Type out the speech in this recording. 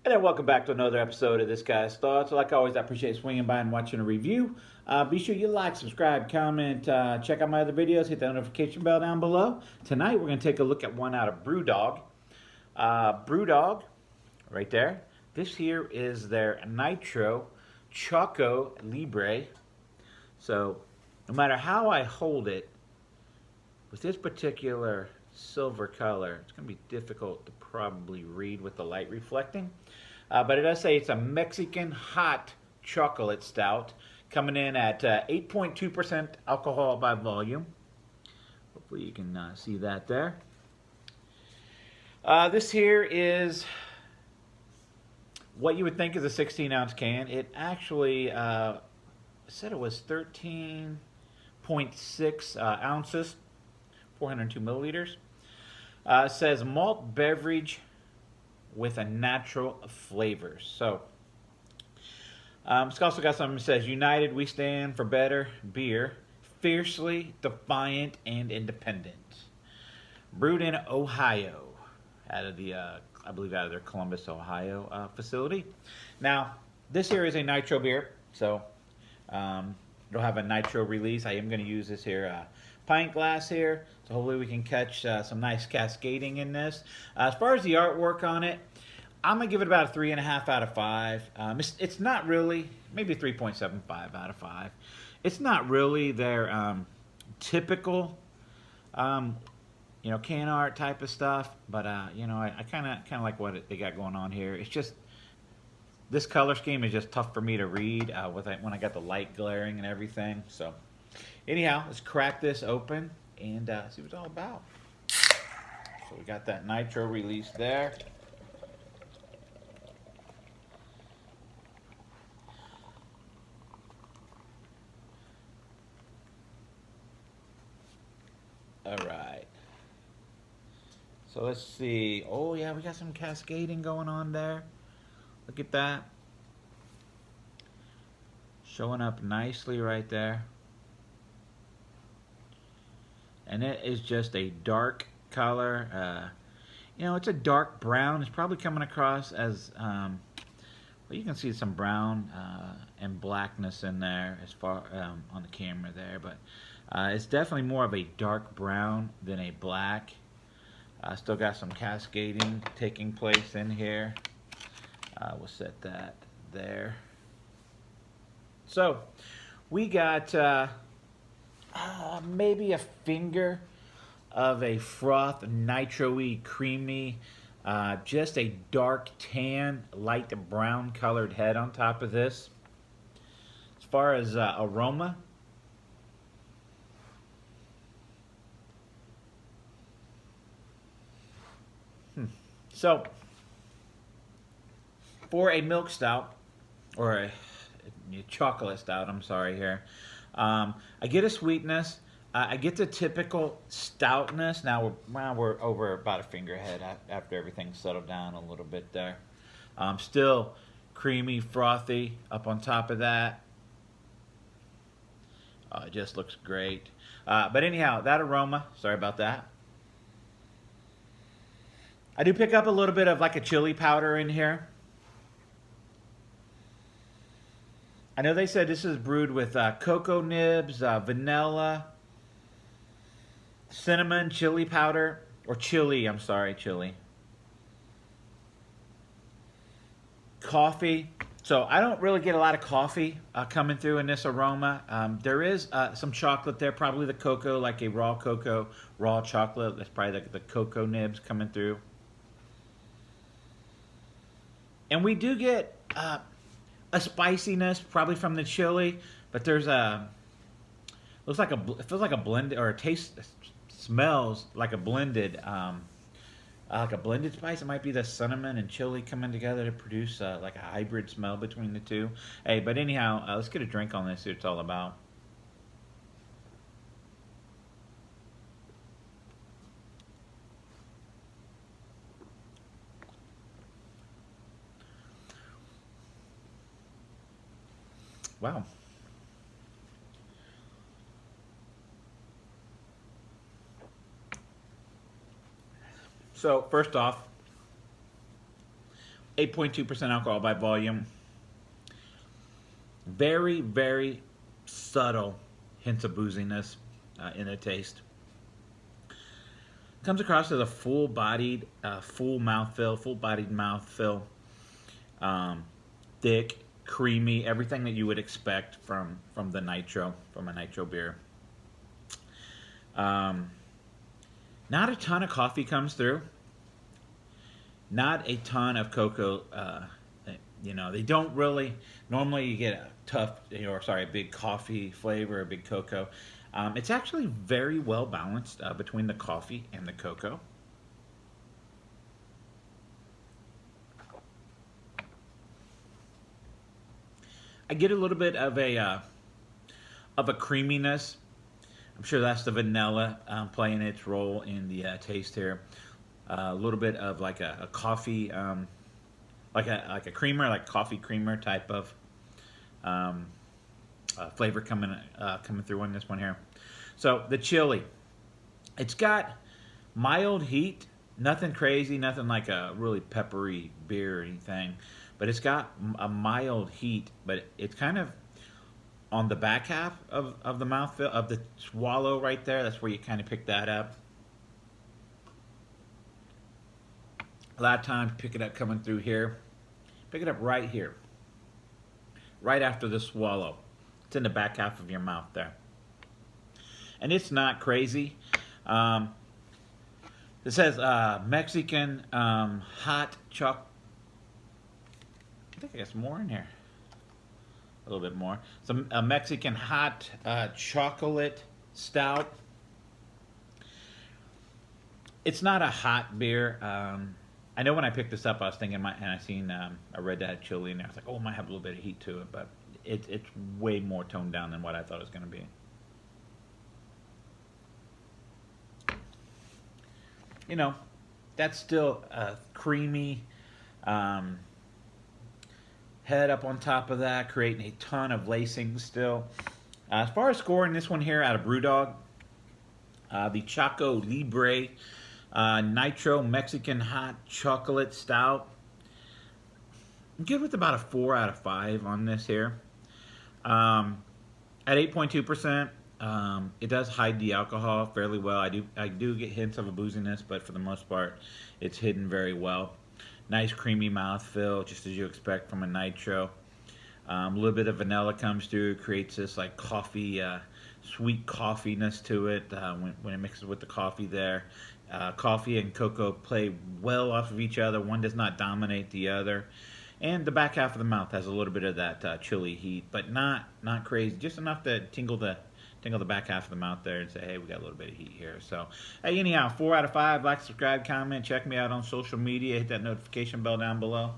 Hey there, welcome back to another episode of This Guy's Thoughts. Like always, I appreciate swinging by and watching a review. Be sure you like, subscribe, comment, check out my other videos, hit the notification bell down below. Tonight, we're going to take a look at one out of BrewDog. BrewDog, right there. This here is their Nitro Choco Libre. So, no matter how I hold it, with this particular silver color, it's going to be difficult to probably read with the light reflecting. But it does say it's a Mexican hot chocolate stout coming in at 8.2% alcohol by volume. Hopefully you can see that there. This here is what you would think is a 16-ounce can. It actually said it was 13.6 ounces, 402 milliliters. It says malt beverage with a natural flavor. So, it's also got something that says, United we stand for better beer, fiercely defiant and independent. Brewed in Ohio, out of the, I believe out of their Columbus, Ohio facility. Now, this here is a nitro beer, so it'll have a nitro release. I am going to use this here pint glass here, so hopefully we can catch some nice cascading in this. As far as the artwork on it, I'm going to give it about a 3.5 out of 5. It's not really, maybe 3.75 out of 5. It's not really their typical, can art type of stuff, but I kind of like what they got going on here. It's just, this color scheme is just tough for me to read when I got the light glaring and everything. So anyhow, let's crack this open and see what it's all about. So we got that nitro release there. All right. So let's see. Oh yeah, we got some cascading going on there. Look at that. Showing up nicely right there. And it is just a dark color. It's a dark brown. It's probably coming across as, well, you can see some brown and blackness in there as far on the camera there, but it's definitely more of a dark brown than a black. Still got some cascading taking place in here. We'll set that there. So we got maybe a finger of a froth, nitro-y, creamy, just a dark tan, light brown colored head on top of this. As far as aroma, so for a milk stout, or a chocolate stout, I'm sorry here, I get a sweetness. I get the typical stoutness. Now we're over about a finger ahead after everything's settled down a little bit there. Still creamy, frothy up on top of that. It just looks great. But anyhow, that aroma, sorry about that. I do pick up a little bit of like a chili powder in here. I know they said this is brewed with cocoa nibs, vanilla, cinnamon, chili powder, or chili, I'm sorry, chili. Coffee. So I don't really get a lot of coffee coming through in this aroma. There is some chocolate there, probably the cocoa, like a raw cocoa, raw chocolate. That's probably the cocoa nibs coming through. And we do get a spiciness, probably from the chili, but there's it feels like a blend, or smells like a blended spice. It might be the cinnamon and chili coming together to produce like a hybrid smell between the two. Hey, but anyhow, let's get a drink on this, see what it's all about. Wow. So first off, 8.2% alcohol by volume. Very, very subtle hints of booziness in the taste. Comes across as a full-bodied, full full-bodied mouthfeel. Thick, creamy, everything that you would expect from the nitro, from a nitro beer. Not a ton of coffee comes through. Not a ton of cocoa. You know, they don't really. Normally, you get a tough, a big coffee flavor, a big cocoa. It's actually very well balanced between the coffee and the cocoa. I get a little bit of a creaminess. I'm sure that's the vanilla playing its role in the taste here. A little bit of like a coffee, like a creamer, like coffee creamer type of flavor coming through on this one here. So the chili, it's got mild heat, nothing crazy, nothing like a really peppery beer or anything, but it's got a mild heat, but it's kind of on the back half of the mouthfeel, of the swallow right there. That's where you kind of pick that up. A lot of times pick it up coming through here. Pick it up right here. Right after the swallow. It's in the back half of your mouth there. And it's not crazy. It says Mexican hot chocolate. I think I got some more in here. A little bit more. A Mexican hot chocolate stout. It's not a hot beer. I know when I picked this up, I was thinking, I read that chili in there. I was like, oh, it might have a little bit of heat to it, but it's way more toned down than what I thought it was going to be. You know, that's still creamy. Head up on top of that, creating a ton of lacing still. As far as scoring this one here out of BrewDog, the Choco Libre Nitro Mexican Hot Chocolate Stout. I'm good with about a 4 out of 5 on this here. At 8.2%, it does hide the alcohol fairly well. I do get hints of a booziness, but for the most part, it's hidden very well. Nice creamy mouthfeel, just as you expect from a nitro. A little bit of vanilla comes through, creates this like coffee, sweet coffeeness to it when it mixes with the coffee there. Coffee and cocoa play well off of each other. One does not dominate the other. And the back half of the mouth has a little bit of that chili heat, but not crazy. Just enough to tingle the back half of the mouth there and say, hey, we got a little bit of heat here. So, hey, anyhow, 4 out of 5. Like, subscribe, comment. Check me out on social media. Hit that notification bell down below.